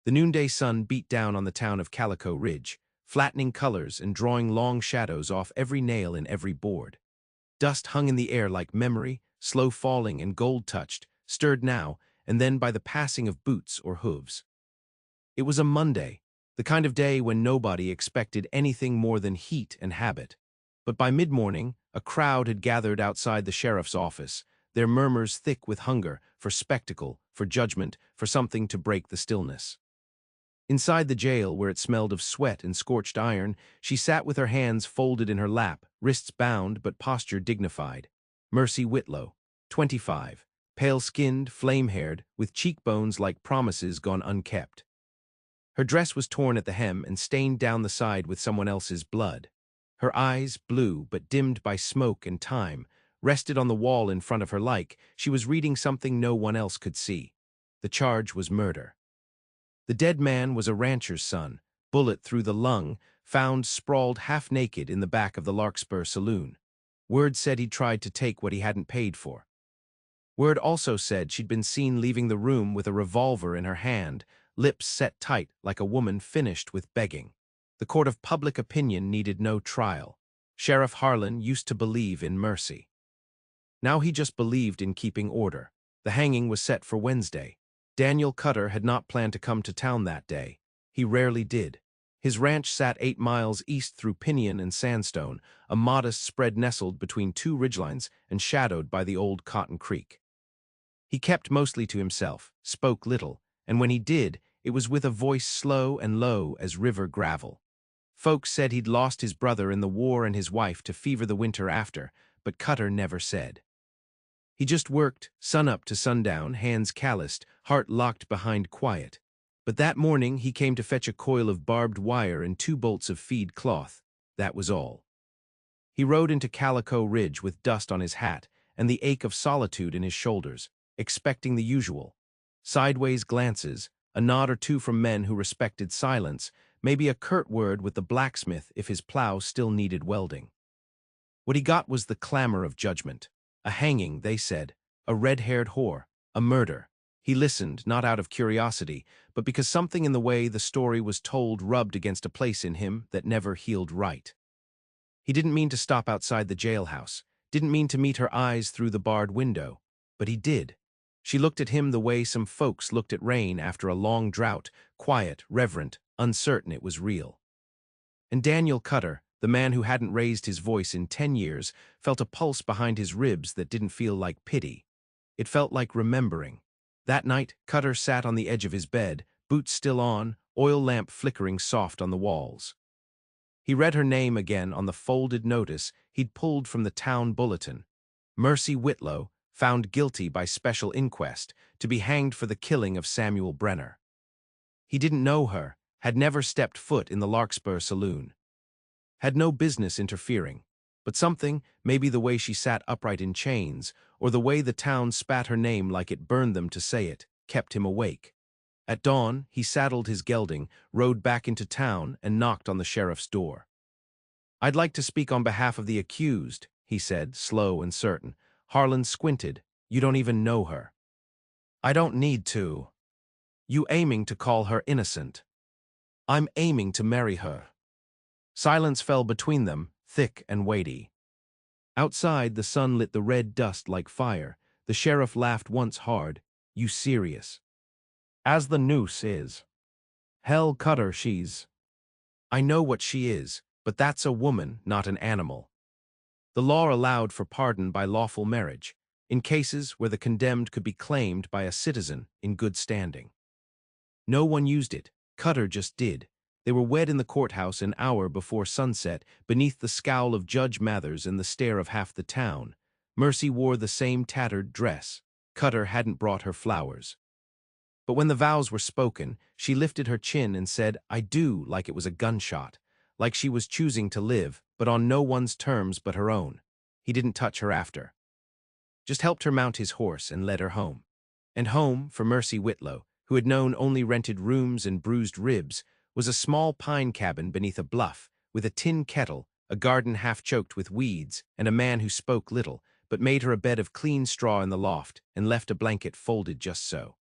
The noonday sun beat down on the town of Calico Ridge, flattening colors and drawing long shadows off every nail in every board. Dust hung in the air like memory, slow falling and gold-touched, stirred now and then by the passing of boots or hooves. It was a Monday, the kind of day when nobody expected anything more than heat and habit. But by mid-morning, a crowd had gathered outside the sheriff's office, their murmurs thick with hunger, for spectacle, for judgment, for something to break the stillness. Inside the jail, where it smelled of sweat and scorched iron, she sat with her hands folded in her lap, wrists bound but posture dignified. Mercy Whitlow, 25, pale-skinned, flame-haired, with cheekbones like promises gone unkept. Her dress was torn at the hem and stained down the side with someone else's blood. Her eyes, blue but dimmed by smoke and time, rested on the wall in front of her like she was reading something no one else could see. The charge was murder. The dead man was a rancher's son, bullet through the lung, found sprawled half-naked in the back of the Larkspur saloon. Word said he'd tried to take what he hadn't paid for. Word also said she'd been seen leaving the room with a revolver in her hand, lips set tight like a woman finished with begging. The court of public opinion needed no trial. Sheriff Harlan used to believe in mercy. Now he just believed in keeping order. The hanging was set for Wednesday. Daniel Cutter had not planned to come to town that day. He rarely did. His ranch sat 8 miles east through Pinion and Sandstone, a modest spread nestled between two ridgelines and shadowed by the old Cotton Creek. He kept mostly to himself, spoke little, and when he did, it was with a voice slow and low as river gravel. Folks said he'd lost his brother in the war and his wife to fever the winter after, but Cutter never said. He just worked, sunup to sundown, hands calloused, heart locked behind quiet. But that morning he came to fetch a coil of barbed wire and 2 bolts of feed cloth. That was all. He rode into Calico Ridge with dust on his hat and the ache of solitude in his shoulders, expecting the usual. Sideways glances, a nod or two from men who respected silence, maybe a curt word with the blacksmith if his plow still needed welding. What he got was the clamor of judgment. A hanging, they said, a red-haired whore, a murder. He listened, not out of curiosity, but because something in the way the story was told rubbed against a place in him that never healed right. He didn't mean to stop outside the jailhouse, didn't mean to meet her eyes through the barred window, but he did. She looked at him the way some folks looked at rain after a long drought, quiet, reverent, uncertain it was real. And Daniel Cutter, the man who hadn't raised his voice in 10 years, felt a pulse behind his ribs that didn't feel like pity. It felt like remembering. That night, Cutter sat on the edge of his bed, boots still on, oil lamp flickering soft on the walls. He read her name again on the folded notice he'd pulled from the town bulletin. Mercy Whitlow, found guilty by special inquest, to be hanged for the killing of Samuel Brenner. He didn't know her, had never stepped foot in the Larkspur saloon. Had no business interfering, but something, maybe the way she sat upright in chains, or the way the town spat her name like it burned them to say it, kept him awake. At dawn, he saddled his gelding, rode back into town, and knocked on the sheriff's door. "I'd like to speak on behalf of the accused," he said, slow and certain. Harlan squinted. "You don't even know her." "I don't need to." "You aiming to call her innocent?" "I'm aiming to marry her." Silence fell between them, thick and weighty. Outside, the sun lit the red dust like fire. The sheriff laughed once hard. "You serious?" "As the noose is." "Hell, Cutter, she's—" "I know what she is, but that's a woman, not an animal." The law allowed for pardon by lawful marriage, in cases where the condemned could be claimed by a citizen in good standing. No one used it. Cutter just did. They were wed in the courthouse an hour before sunset, beneath the scowl of Judge Mathers and the stare of half the town. Mercy wore the same tattered dress. Cutter hadn't brought her flowers. But when the vows were spoken, she lifted her chin and said, "I do," like it was a gunshot, like she was choosing to live, but on no one's terms but her own. He didn't touch her after. Just helped her mount his horse and led her home. And home, for Mercy Whitlow, who had known only rented rooms and bruised ribs, was a small pine cabin beneath a bluff, with a tin kettle, a garden half-choked with weeds, and a man who spoke little, but made her a bed of clean straw in the loft and left a blanket folded just so.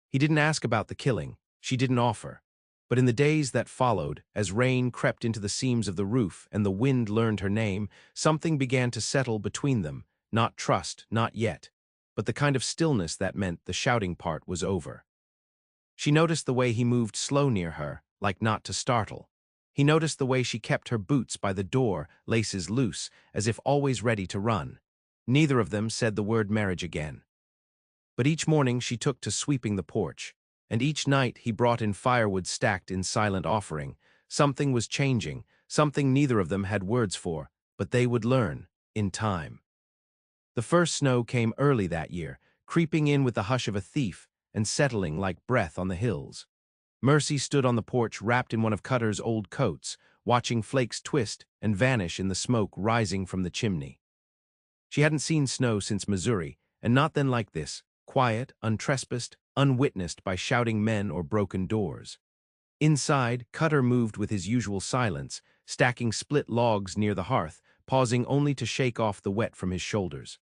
He didn't ask about the killing. She didn't offer. But in the days that followed, as rain crept into the seams of the roof and the wind learned her name, something began to settle between them. Not trust, not yet, but the kind of stillness that meant the shouting part was over. She noticed the way he moved slow near her, like not to startle. He noticed the way she kept her boots by the door, laces loose, as if always ready to run. Neither of them said the word marriage again. But each morning she took to sweeping the porch, and each night he brought in firewood stacked in silent offering. Something was changing, something neither of them had words for, but they would learn, in time. The first snow came early that year, creeping in with the hush of a thief and settling like breath on the hills. Mercy stood on the porch wrapped in one of Cutter's old coats, watching flakes twist and vanish in the smoke rising from the chimney. She hadn't seen snow since Missouri, and not then like this, quiet, untrespassed, unwitnessed by shouting men or broken doors. Inside, Cutter moved with his usual silence, stacking split logs near the hearth, pausing only to shake off the wet from his shoulders.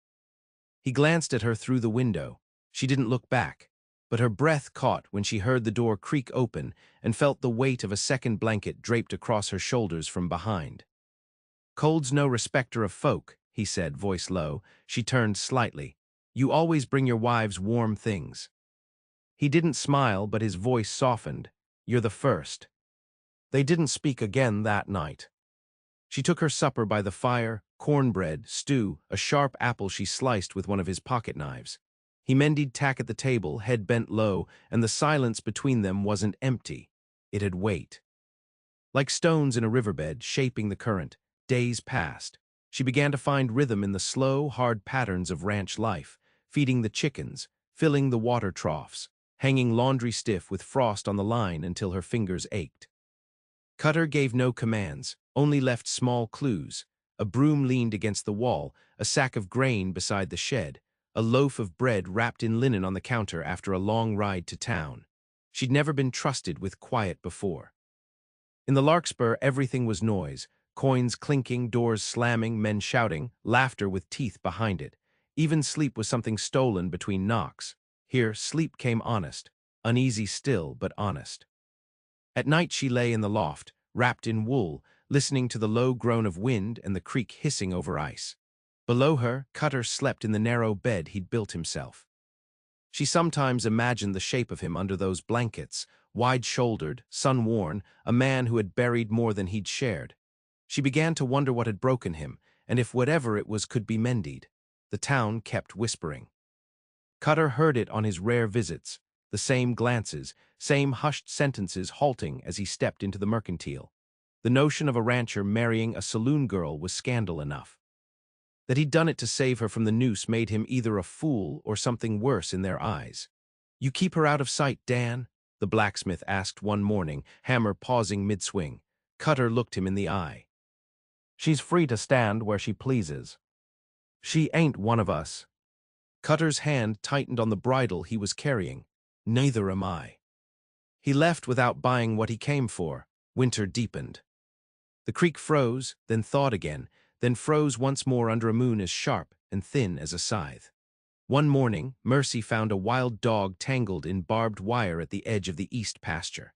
He glanced at her through the window. She didn't look back, but her breath caught when she heard the door creak open and felt the weight of a second blanket draped across her shoulders from behind. "Cold's no respecter of folk," he said, voice low. She turned slightly. "You always bring your wives warm things." He didn't smile, but his voice softened. "You're the first." They didn't speak again that night. She took her supper by the fire, cornbread, stew, a sharp apple she sliced with one of his pocket knives. He mended tack at the table, head bent low, and the silence between them wasn't empty. It had weight. Like stones in a riverbed, shaping the current, days passed. She began to find rhythm in the slow, hard patterns of ranch life, feeding the chickens, filling the water troughs, hanging laundry stiff with frost on the line until her fingers ached. Cutter gave no commands, only left small clues. A broom leaned against the wall, a sack of grain beside the shed, a loaf of bread wrapped in linen on the counter after a long ride to town. She'd never been trusted with quiet before. In the Larkspur, everything was noise, coins clinking, doors slamming, men shouting, laughter with teeth behind it. Even sleep was something stolen between knocks. Here, sleep came honest, uneasy still, but honest. At night she lay in the loft, wrapped in wool, listening to the low groan of wind and the creek hissing over ice. Below her, Cutter slept in the narrow bed he'd built himself. She sometimes imagined the shape of him under those blankets, wide-shouldered, sun-worn, a man who had buried more than he'd shared. She began to wonder what had broken him, and if whatever it was could be mended. The town kept whispering. Cutter heard it on his rare visits, the same glances, same hushed sentences halting as he stepped into the mercantile. The notion of a rancher marrying a saloon girl was scandal enough. That he'd done it to save her from the noose made him either a fool or something worse in their eyes. "You keep her out of sight, Dan?" the blacksmith asked one morning, hammer pausing mid-swing. Cutter looked him in the eye. "She's free to stand where she pleases. She ain't one of us." Cutter's hand tightened on the bridle he was carrying. "Neither am I." He left without buying what he came for. Winter deepened. The creek froze, then thawed again, then froze once more under a moon as sharp and thin as a scythe. One morning, Mercy found a wild dog tangled in barbed wire at the edge of the east pasture.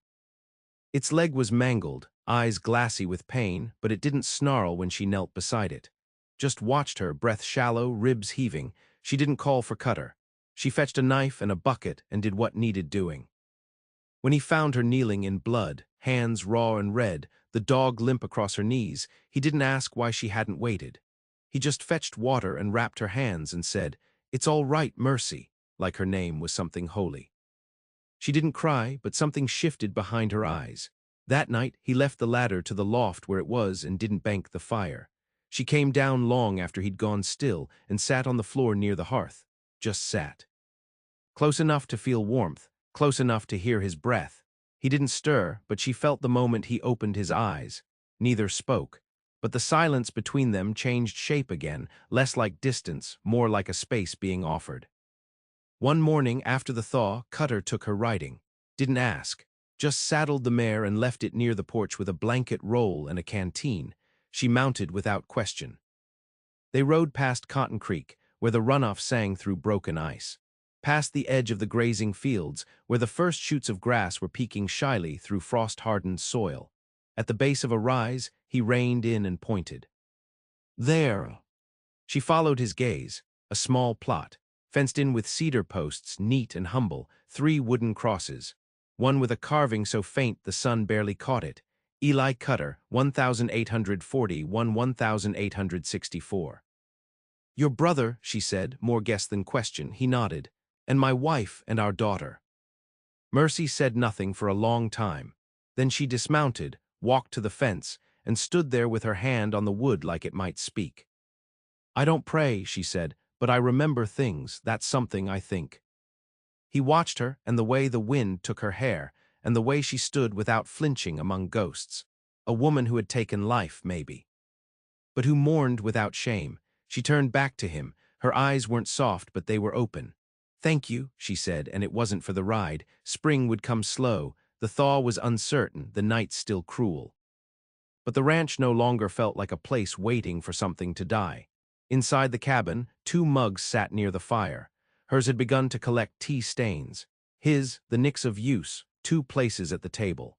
Its leg was mangled, eyes glassy with pain, but it didn't snarl when she knelt beside it. Just watched her, breath shallow, ribs heaving. She didn't call for Cutter. She fetched a knife and a bucket and did what needed doing. When he found her kneeling in blood, hands raw and red, the dog limp across her knees, he didn't ask why she hadn't waited. He just fetched water and wrapped her hands and said, "It's all right, Mercy," like her name was something holy. She didn't cry, but something shifted behind her eyes. That night, he left the ladder to the loft where it was and didn't bank the fire. She came down long after he'd gone still and sat on the floor near the hearth. Just sat. Close enough to feel warmth, close enough to hear his breath. He didn't stir, but she felt the moment he opened his eyes. Neither spoke, but the silence between them changed shape again, less like distance, more like a space being offered. One morning after the thaw, Cutter took her riding. Didn't ask. Just saddled the mare and left it near the porch with a blanket roll and a canteen. She mounted without question. They rode past Cotton Creek, where the runoff sang through broken ice. past the edge of the grazing fields, where the first shoots of grass were peeking shyly through frost-hardened soil. At the base of a rise, he reined in and pointed. There. She followed his gaze, a small plot, fenced in with cedar posts, neat and humble, 3 wooden crosses, one with a carving so faint the sun barely caught it. Eli Cutter, 1864. Your brother, she said, more guess than question. He nodded. And my wife and our daughter. Mercy said nothing for a long time. Then she dismounted, walked to the fence, and stood there with her hand on the wood like it might speak. I don't pray, she said, but I remember things. That's something, I think. He watched her, and the way the wind took her hair, and the way she stood without flinching among ghosts. A woman who had taken life, maybe. But who mourned without shame. She turned back to him. Her eyes weren't soft, but they were open. Thank you, she said, and it wasn't for the ride. Spring would come slow. The thaw was uncertain, the night still cruel. But the ranch no longer felt like a place waiting for something to die. Inside the cabin, 2 mugs sat near the fire. Hers had begun to collect tea stains. His, the nicks of use, 2 places at the table.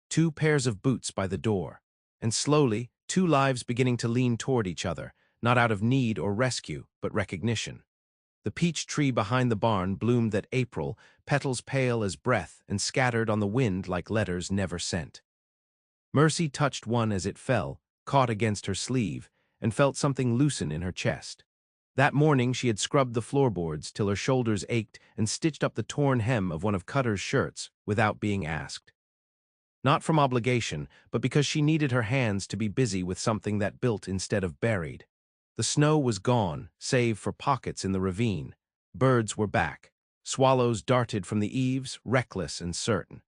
2 pairs of boots by the door. And slowly, 2 lives beginning to lean toward each other, not out of need or rescue, but recognition. The peach tree behind the barn bloomed that April, petals pale as breath and scattered on the wind like letters never sent. Mercy touched one as it fell, caught against her sleeve, and felt something loosen in her chest. That morning she had scrubbed the floorboards till her shoulders ached and stitched up the torn hem of one of Cutter's shirts without being asked. Not from obligation, but because she needed her hands to be busy with something that built instead of buried. The snow was gone, save for pockets in the ravine. Birds were back. Swallows darted from the eaves, reckless and certain.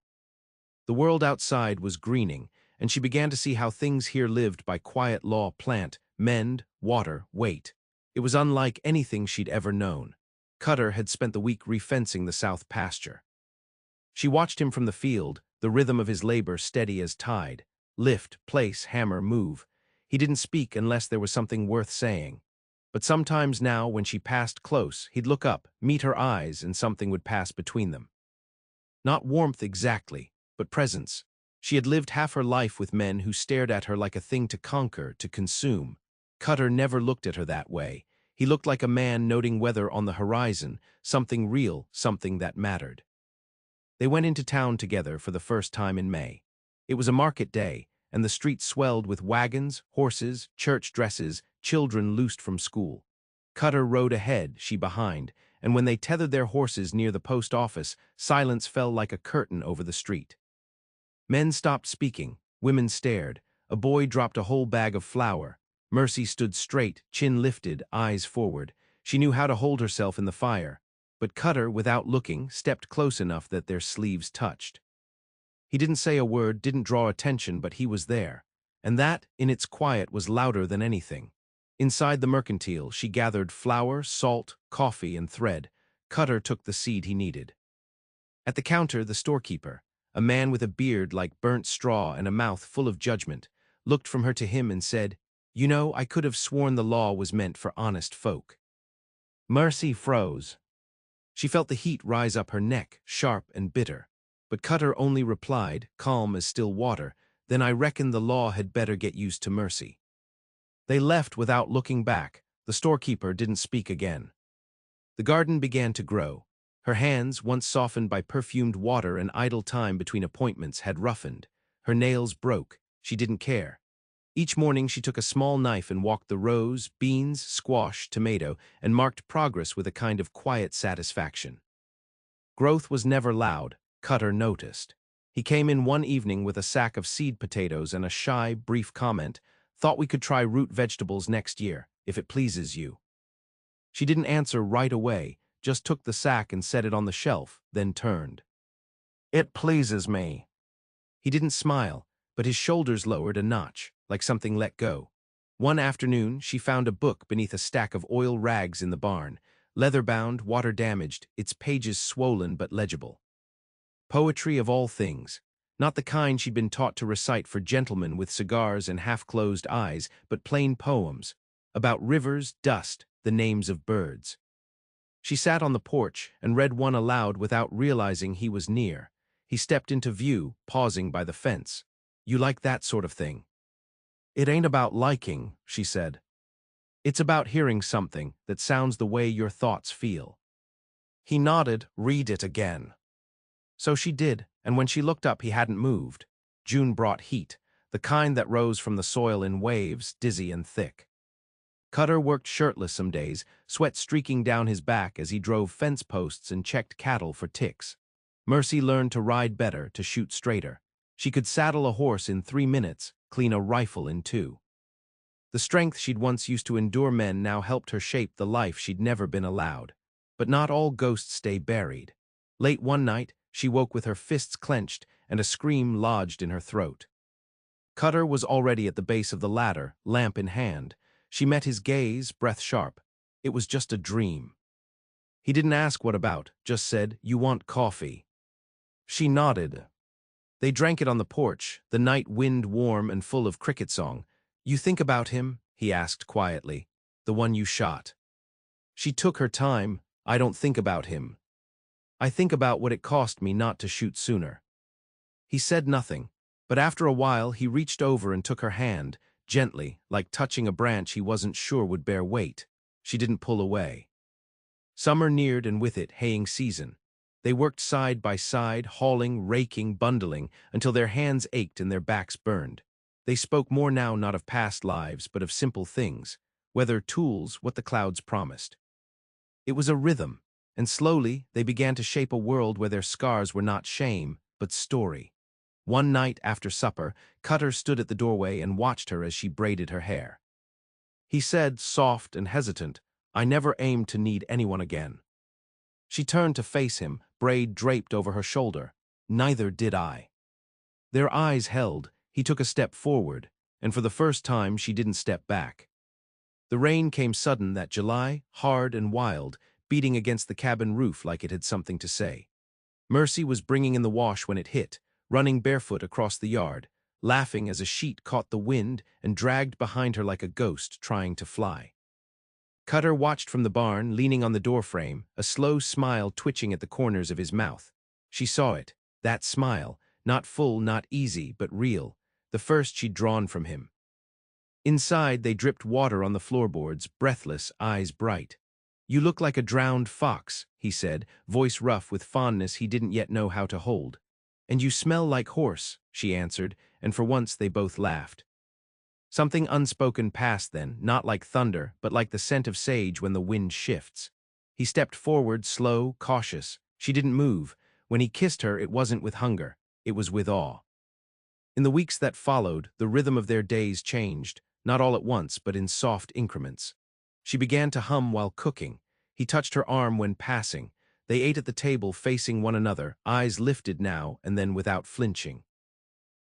The world outside was greening, and she began to see how things here lived by quiet law: plant, mend, water, wait. It was unlike anything she'd ever known. Cutter had spent the week refencing the south pasture. She watched him from the field, the rhythm of his labor steady as tide. Lift, place, hammer, move. He didn't speak unless there was something worth saying. But sometimes now, when she passed close, he'd look up, meet her eyes, and something would pass between them. Not warmth exactly, but presence. She had lived half her life with men who stared at her like a thing to conquer, to consume. Cutter never looked at her that way. He looked like a man noting weather on the horizon, something real, something that mattered. They went into town together for the first time in May. It was a market day, and the street swelled with wagons, horses, church dresses, children loosed from school. Cutter rode ahead, she behind, and when they tethered their horses near the post office, silence fell like a curtain over the street. Men stopped speaking, women stared, a boy dropped a whole bag of flour. Mercy stood straight, chin lifted, eyes forward. She knew how to hold herself in the fire. But Cutter, without looking, stepped close enough that their sleeves touched. He didn't say a word, didn't draw attention, but he was there. And that, in its quiet, was louder than anything. Inside the mercantile, she gathered flour, salt, coffee, and thread. Cutter took the seed he needed. At the counter, the storekeeper, a man with a beard like burnt straw and a mouth full of judgment, looked from her to him and said, "You know, I could have sworn the law was meant for honest folk." Mercy froze. She felt the heat rise up her neck, sharp and bitter. But Cutter only replied, calm as still water, "Then I reckon the law had better get used to mercy." They left without looking back. The storekeeper didn't speak again. The garden began to grow. Her hands, once softened by perfumed water and idle time between appointments, had roughened. Her nails broke. She didn't care. Each morning she took a small knife and walked the rows, beans, squash, tomato, and marked progress with a kind of quiet satisfaction. Growth was never loud, Cutter noticed. He came in one evening with a sack of seed potatoes and a shy, brief comment, "Thought we could try root vegetables next year, if it pleases you." She didn't answer right away, just took the sack and set it on the shelf, then turned. "It pleases me." He didn't smile, but his shoulders lowered a notch, like something let go. One afternoon, she found a book beneath a stack of oil rags in the barn, leather-bound, water-damaged, its pages swollen but legible. Poetry of all things, not the kind she'd been taught to recite for gentlemen with cigars and half-closed eyes, but plain poems, about rivers, dust, the names of birds. She sat on the porch and read one aloud without realizing he was near. He stepped into view, pausing by the fence. "You like that sort of thing?" "It ain't about liking," she said. "It's about hearing something that sounds the way your thoughts feel." He nodded. "Read it again." So she did, and when she looked up he hadn't moved. June brought heat, the kind that rose from the soil in waves, dizzy and thick. Cutter worked shirtless some days, sweat streaking down his back as he drove fence posts and checked cattle for ticks. Mercy learned to ride better, to shoot straighter. She could saddle a horse in 3 minutes, clean a rifle in 2. The strength she'd once used to endure men now helped her shape the life she'd never been allowed. But not all ghosts stay buried. Late one night, she woke with her fists clenched and a scream lodged in her throat. Cutter was already at the base of the ladder, lamp in hand. She met his gaze, breath sharp. It was just a dream. He didn't ask what about, just said, "You want coffee?" She nodded. They drank it on the porch, the night wind warm and full of cricket song. "You think about him?" he asked quietly. "The one you shot?" She took her time. "I don't think about him. I think about what it cost me not to shoot sooner." He said nothing, but after a while he reached over and took her hand, gently, like touching a branch he wasn't sure would bear weight. She didn't pull away. Summer neared and with it haying season. They worked side by side, hauling, raking, bundling, until their hands ached and their backs burned. They spoke more now not of past lives, but of simple things, weather, tools, what the clouds promised. It was a rhythm, and slowly they began to shape a world where their scars were not shame, but story. One night after supper, Cutter stood at the doorway and watched her as she braided her hair. He said, soft and hesitant, "I never aimed to need anyone again." She turned to face him, braid draped over her shoulder. "Neither did I." Their eyes held. He took a step forward, and for the first time she didn't step back. The rain came sudden that July, hard and wild, beating against the cabin roof like it had something to say. Mercy was bringing in the wash when it hit, running barefoot across the yard, laughing as a sheet caught the wind and dragged behind her like a ghost trying to fly. Cutter watched from the barn, leaning on the doorframe, a slow smile twitching at the corners of his mouth. She saw it, that smile, not full, not easy, but real, the first she'd drawn from him. Inside, they dripped water on the floorboards, breathless, eyes bright. "You look like a drowned fox," he said, voice rough with fondness he didn't yet know how to hold. "And you smell like horse," she answered, and for once they both laughed. Something unspoken passed then, not like thunder, but like the scent of sage when the wind shifts. He stepped forward, slow, cautious. She didn't move. When he kissed her, it wasn't with hunger. It was with awe. In the weeks that followed, the rhythm of their days changed, not all at once, but in soft increments. She began to hum while cooking. He touched her arm when passing. They ate at the table facing one another, eyes lifted now and then without flinching.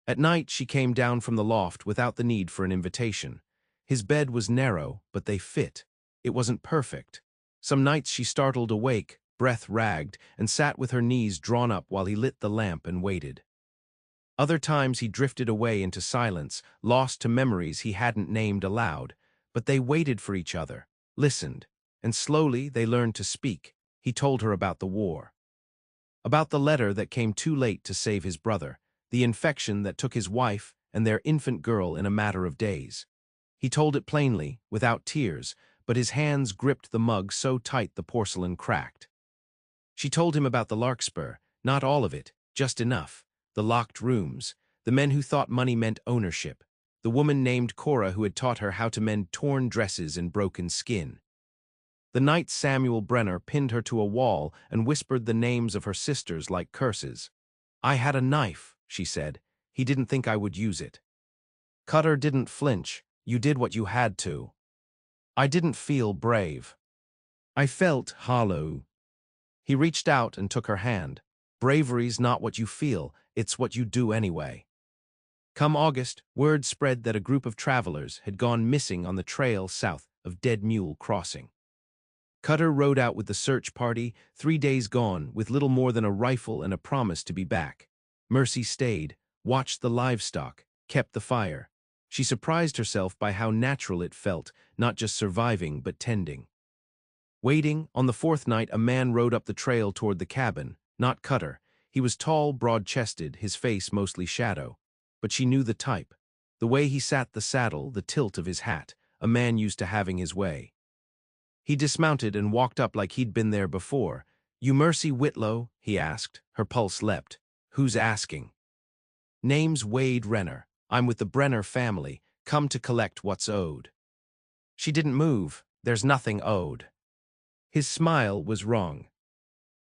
At night she came down from the loft without the need for an invitation. His bed was narrow, but they fit. It wasn't perfect. Some nights she startled awake, breath ragged, and sat with her knees drawn up while he lit the lamp and waited. Other times he drifted away into silence, lost to memories he hadn't named aloud. But they waited for each other, listened, and slowly they learned to speak. He told her about the war. About the letter that came too late to save his brother, the infection that took his wife and their infant girl in a matter of days. He told it plainly, without tears, but his hands gripped the mug so tight the porcelain cracked. She told him about the larkspur, not all of it, just enough. The locked rooms, the men who thought money meant ownership, the woman named Cora who had taught her how to mend torn dresses and broken skin. The night Samuel Brenner pinned her to a wall and whispered the names of her sisters like curses. "I had a knife," she said. "He didn't think I would use it." Cutter didn't flinch. "You did what you had to." "I didn't feel brave. I felt hollow." He reached out and took her hand. "Bravery's not what you feel, it's what you do anyway." Come August, word spread that a group of travelers had gone missing on the trail south of Dead Mule Crossing. Cutter rode out with the search party, 3 days gone, with little more than a rifle and a promise to be back. Mercy stayed, watched the livestock, kept the fire. She surprised herself by how natural it felt, not just surviving but tending. Waiting, on the fourth night a man rode up the trail toward the cabin, not Cutter. He was tall, broad-chested, his face mostly shadow. But she knew the type. The way he sat the saddle, the tilt of his hat, a man used to having his way. He dismounted and walked up like he'd been there before. "You Mercy Whitlow?" he asked. Her pulse leapt. "Who's asking?" "Name's Wade Renner. I'm with the Brenner family, come to collect what's owed." She didn't move. "There's nothing owed." His smile was wrong.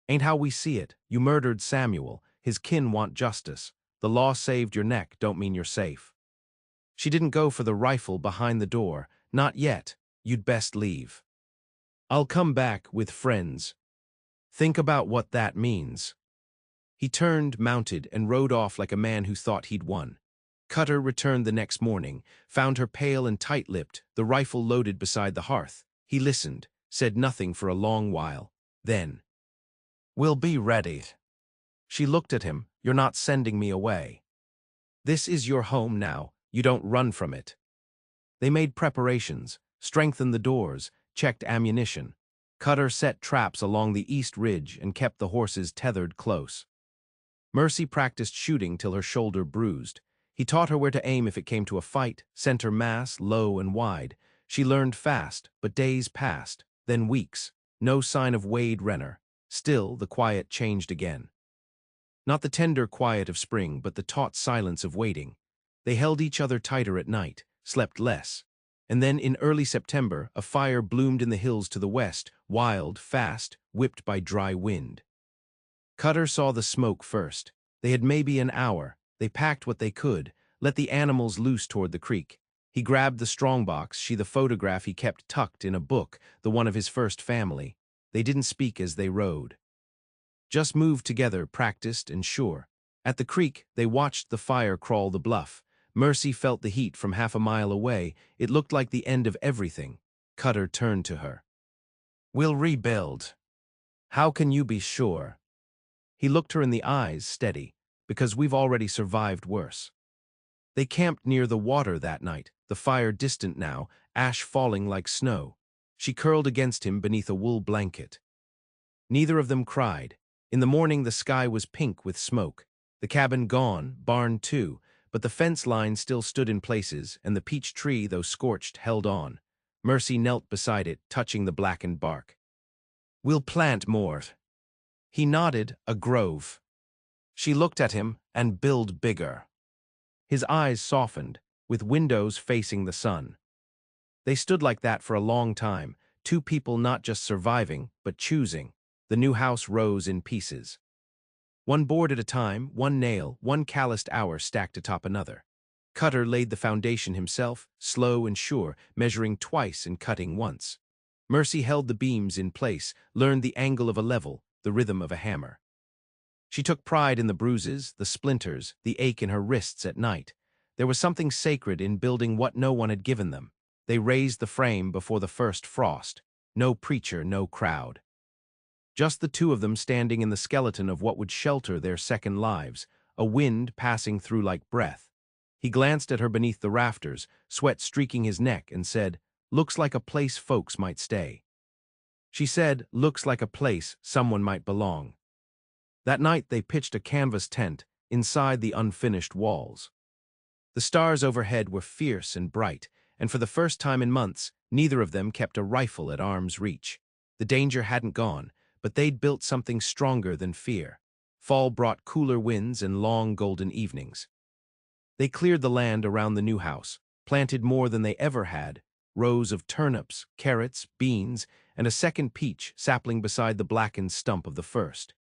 "Ain't how we see it. You murdered Samuel. His kin want justice. The law saved your neck don't mean you're safe." She didn't go for the rifle behind the door. "Not yet. You'd best leave. I'll come back with friends. Think about what that means." He turned, mounted, and rode off like a man who thought he'd won. Cutter returned the next morning, found her pale and tight-lipped, the rifle loaded beside the hearth. He listened, said nothing for a long while. Then, "We'll be ready." She looked at him. "You're not sending me away. This is your home now. You don't run from it." They made preparations, strengthened the doors, checked ammunition. Cutter set traps along the east ridge and kept the horses tethered close. Mercy practiced shooting till her shoulder bruised. He taught her where to aim if it came to a fight, center mass, low and wide. She learned fast, but days passed, then weeks. No sign of Wade Renner. Still, the quiet changed again. Not the tender quiet of spring, but the taut silence of waiting. They held each other tighter at night, slept less. And then in early September, a fire bloomed in the hills to the west, wild, fast, whipped by dry wind. Cutter saw the smoke first. They had maybe an hour. They packed what they could, let the animals loose toward the creek. He grabbed the strongbox, she the photograph he kept tucked in a book, the one of his first family. They didn't speak as they rode. Just moved together, practiced and sure. At the creek, they watched the fire crawl the bluff. Mercy felt the heat from half a mile away. It looked like the end of everything. Cutter turned to her. "We'll rebuild. How can you be sure?" He looked her in the eyes, steady. "Because we've already survived worse." They camped near the water that night, the fire distant now, ash falling like snow. She curled against him beneath a wool blanket. Neither of them cried. In the morning the sky was pink with smoke. The cabin gone, barn too, but the fence line still stood in places, and the peach tree, though scorched, held on. Mercy knelt beside it, touching the blackened bark. "We'll plant more." He nodded. "A grove." She looked at him, "and build bigger." His eyes softened, with windows facing the sun. They stood like that for a long time, two people not just surviving, but choosing. The new house rose in pieces. One board at a time, one nail, one calloused hour stacked atop another. Cutter laid the foundation himself, slow and sure, measuring twice and cutting once. Mercy held the beams in place, learned the angle of a level, the rhythm of a hammer. She took pride in the bruises, the splinters, the ache in her wrists at night. There was something sacred in building what no one had given them. They raised the frame before the first frost. No preacher, no crowd. Just the two of them standing in the skeleton of what would shelter their second lives, a wind passing through like breath. He glanced at her beneath the rafters, sweat streaking his neck, and said, "Looks like a place folks might stay." She said, "Looks like a place someone might belong." That night they pitched a canvas tent inside the unfinished walls. The stars overhead were fierce and bright, and for the first time in months, neither of them kept a rifle at arm's reach. The danger hadn't gone, but they'd built something stronger than fear. Fall brought cooler winds and long golden evenings. They cleared the land around the new house, planted more than they ever had, rows of turnips, carrots, beans, and a second peach sapling beside the blackened stump of the first.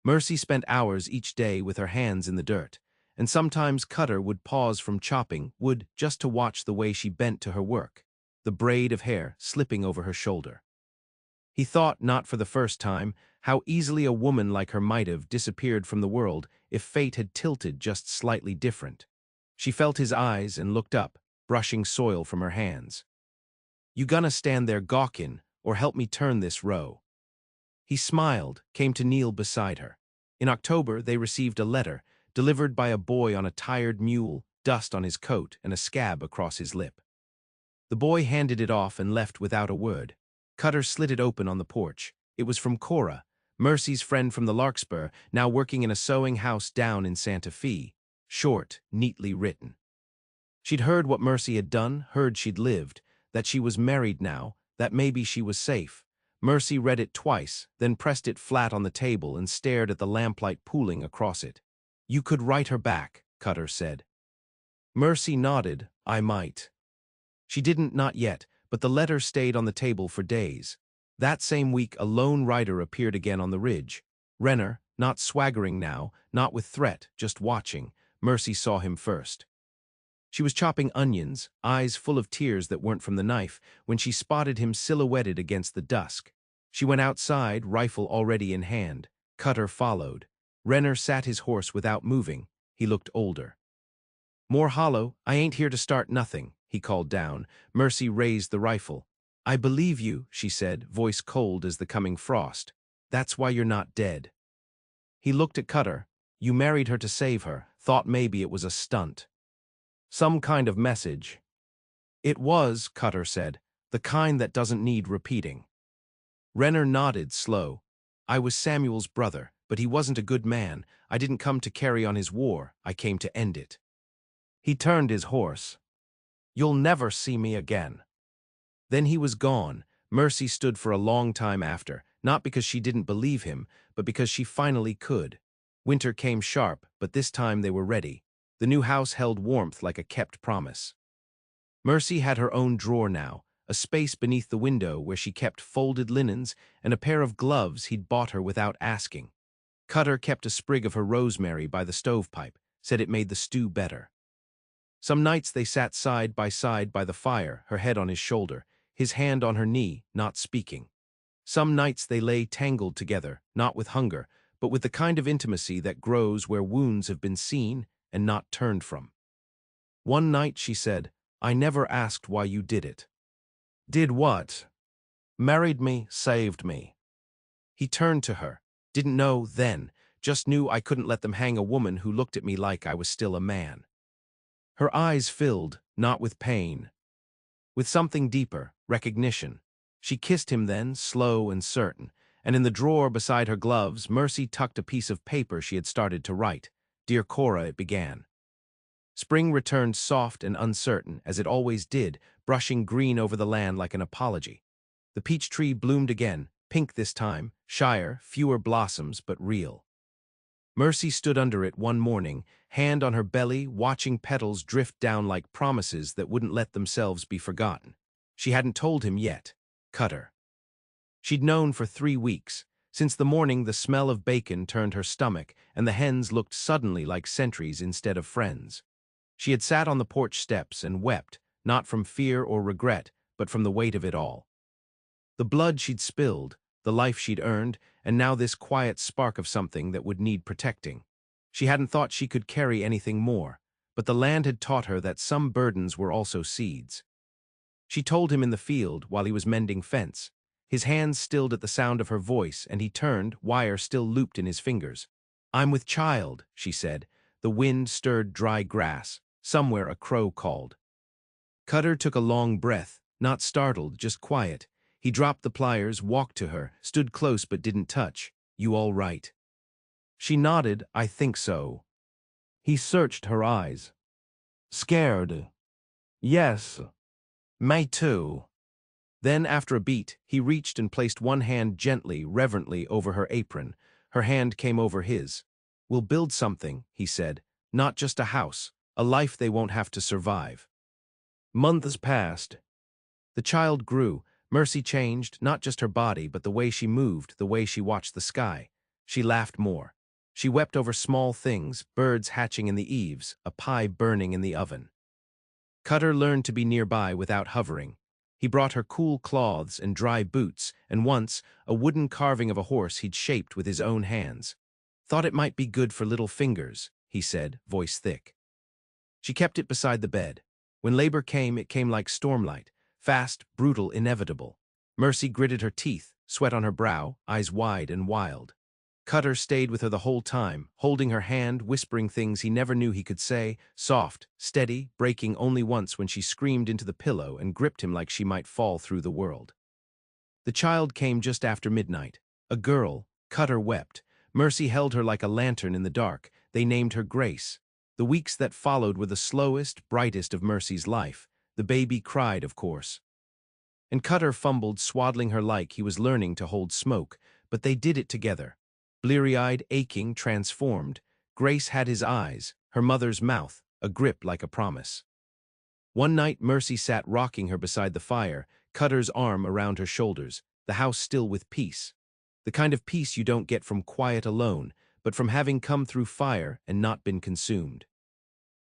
Mercy spent hours each day with her hands in the dirt, and sometimes Cutter would pause from chopping wood just to watch the way she bent to her work, the braid of hair slipping over her shoulder. He thought, not for the first time, how easily a woman like her might have disappeared from the world if fate had tilted just slightly different. She felt his eyes and looked up, brushing soil from her hands. "You gonna stand there gawkin', or help me turn this row?" He smiled, came to kneel beside her. In October, they received a letter, delivered by a boy on a tired mule, dust on his coat and a scab across his lip. The boy handed it off and left without a word. Cutter slit it open on the porch. It was from Cora, Mercy's friend from the Larkspur, now working in a sewing house down in Santa Fe. Short, neatly written. She'd heard what Mercy had done, heard she'd lived, that she was married now, that maybe she was safe. Mercy read it twice, then pressed it flat on the table and stared at the lamplight pooling across it. "You could write her back," Cutter said. Mercy nodded. "I might." She didn't, not yet, but the letter stayed on the table for days. That same week a lone rider appeared again on the ridge. Renner, not swaggering now, not with threat, just watching. Mercy saw him first. She was chopping onions, eyes full of tears that weren't from the knife, when she spotted him silhouetted against the dusk. She went outside, rifle already in hand. Cutter followed. Renner sat his horse without moving. He looked older. "More hollow, I ain't here to start nothing," he called down. Mercy raised the rifle. "I believe you," she said, voice cold as the coming frost. "That's why you're not dead." He looked at Cutter. "You married her to save her, thought maybe it was a stunt. Some kind of message." "It was," Cutter said, "the kind that doesn't need repeating." Renner nodded, slow. "I was Samuel's brother, but he wasn't a good man. I didn't come to carry on his war, I came to end it." He turned his horse. "You'll never see me again." Then he was gone. Mercy stood for a long time after, not because she didn't believe him, but because she finally could. Winter came sharp, but this time they were ready. The new house held warmth like a kept promise. Mercy had her own drawer now, a space beneath the window where she kept folded linens and a pair of gloves he'd bought her without asking. Cutter kept a sprig of her rosemary by the stovepipe, said it made the stew better. Some nights they sat side by the fire, her head on his shoulder, his hand on her knee, not speaking. Some nights they lay tangled together, not with hunger, but with the kind of intimacy that grows where wounds have been seen and not turned from. One night she said, "I never asked why you did it." "Did what?" "Married me, saved me." He turned to her. "Didn't know then, just knew I couldn't let them hang a woman who looked at me like I was still a man." Her eyes filled, not with pain, with something deeper, recognition. She kissed him then, slow and certain, and in the drawer beside her gloves, Mercy tucked a piece of paper she had started to write. "Dear Cora," it began. Spring returned soft and uncertain, as it always did, brushing green over the land like an apology. The peach tree bloomed again, pink this time, shyer, fewer blossoms, but real. Mercy stood under it one morning, hand on her belly, watching petals drift down like promises that wouldn't let themselves be forgotten. She hadn't told him yet. Cutter. She'd known for 3 weeks. Since the morning the smell of bacon turned her stomach, and the hens looked suddenly like sentries instead of friends. She had sat on the porch steps and wept, not from fear or regret, but from the weight of it all. The blood she'd spilled, the life she'd earned, and now this quiet spark of something that would need protecting. She hadn't thought she could carry anything more, but the land had taught her that some burdens were also seeds. She told him in the field while he was mending fence. His hands stilled at the sound of her voice, and he turned, wire still looped in his fingers. "I'm with child," she said. The wind stirred dry grass. Somewhere a crow called. Cutter took a long breath, not startled, just quiet. He dropped the pliers, walked to her, stood close but didn't touch. "You all right?" She nodded, "I think so." He searched her eyes. "Scared?" "Yes." "Me too." Then, after a beat, he reached and placed one hand gently, reverently over her apron. Her hand came over his. "We'll build something," he said. "Not just a house, a life they won't have to survive." Months passed. The child grew. Mercy changed, not just her body, but the way she moved, the way she watched the sky. She laughed more. She wept over small things, birds hatching in the eaves, a pie burning in the oven. Cutter learned to be nearby without hovering. He brought her cool cloths and dry boots, and once, a wooden carving of a horse he'd shaped with his own hands. "Thought it might be good for little fingers," he said, voice thick. She kept it beside the bed. When labor came, it came like stormlight, fast, brutal, inevitable. Mercy gritted her teeth, sweat on her brow, eyes wide and wild. Cutter stayed with her the whole time, holding her hand, whispering things he never knew he could say, soft, steady, breaking only once when she screamed into the pillow and gripped him like she might fall through the world. The child came just after midnight. A girl. Cutter wept. Mercy held her like a lantern in the dark. They named her Grace. The weeks that followed were the slowest, brightest of Mercy's life. The baby cried, of course. And Cutter fumbled, swaddling her like he was learning to hold smoke, but they did it together. Bleary-eyed, aching, transformed, Grace had his eyes, her mother's mouth, a grip like a promise. One night Mercy sat rocking her beside the fire, Cutter's arm around her shoulders, the house still with peace. The kind of peace you don't get from quiet alone, but from having come through fire and not been consumed.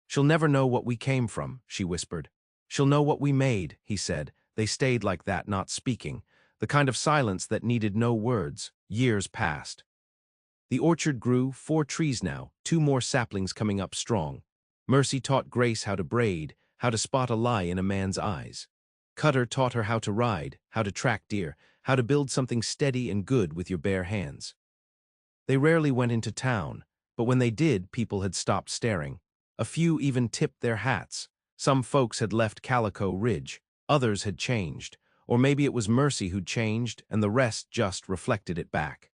"She'll never know what we came from," she whispered. "She'll know what we made," he said. They stayed like that, not speaking. The kind of silence that needed no words. Years passed. The orchard grew, 4 trees now, 2 more saplings coming up strong. Mercy taught Grace how to braid, how to spot a lie in a man's eyes. Cutter taught her how to ride, how to track deer, how to build something steady and good with your bare hands. They rarely went into town, but when they did, people had stopped staring. A few even tipped their hats. Some folks had left Calico Ridge, others had changed, or maybe it was Mercy who'd changed and the rest just reflected it back.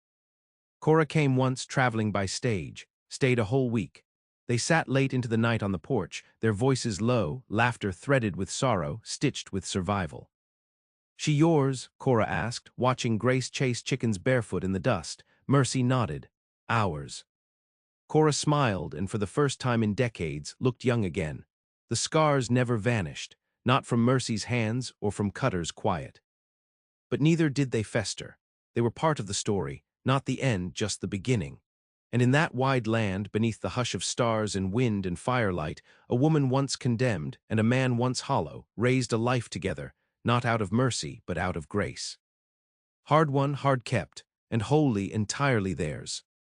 Cora came once traveling by stage, stayed a whole week. They sat late into the night on the porch, their voices low, laughter threaded with sorrow, stitched with survival. "She yours?" Cora asked, watching Grace chase chickens barefoot in the dust. Mercy nodded. "Ours." Cora smiled and for the first time in decades looked young again. The scars never vanished, not from Mercy's hands or from Cutter's quiet. But neither did they fester. They were part of the story, not the end, just the beginning. And in that wide land, beneath the hush of stars and wind and firelight, a woman once condemned and a man once hollow raised a life together, not out of mercy, but out of grace. Hard won, hard kept, and wholly, entirely theirs.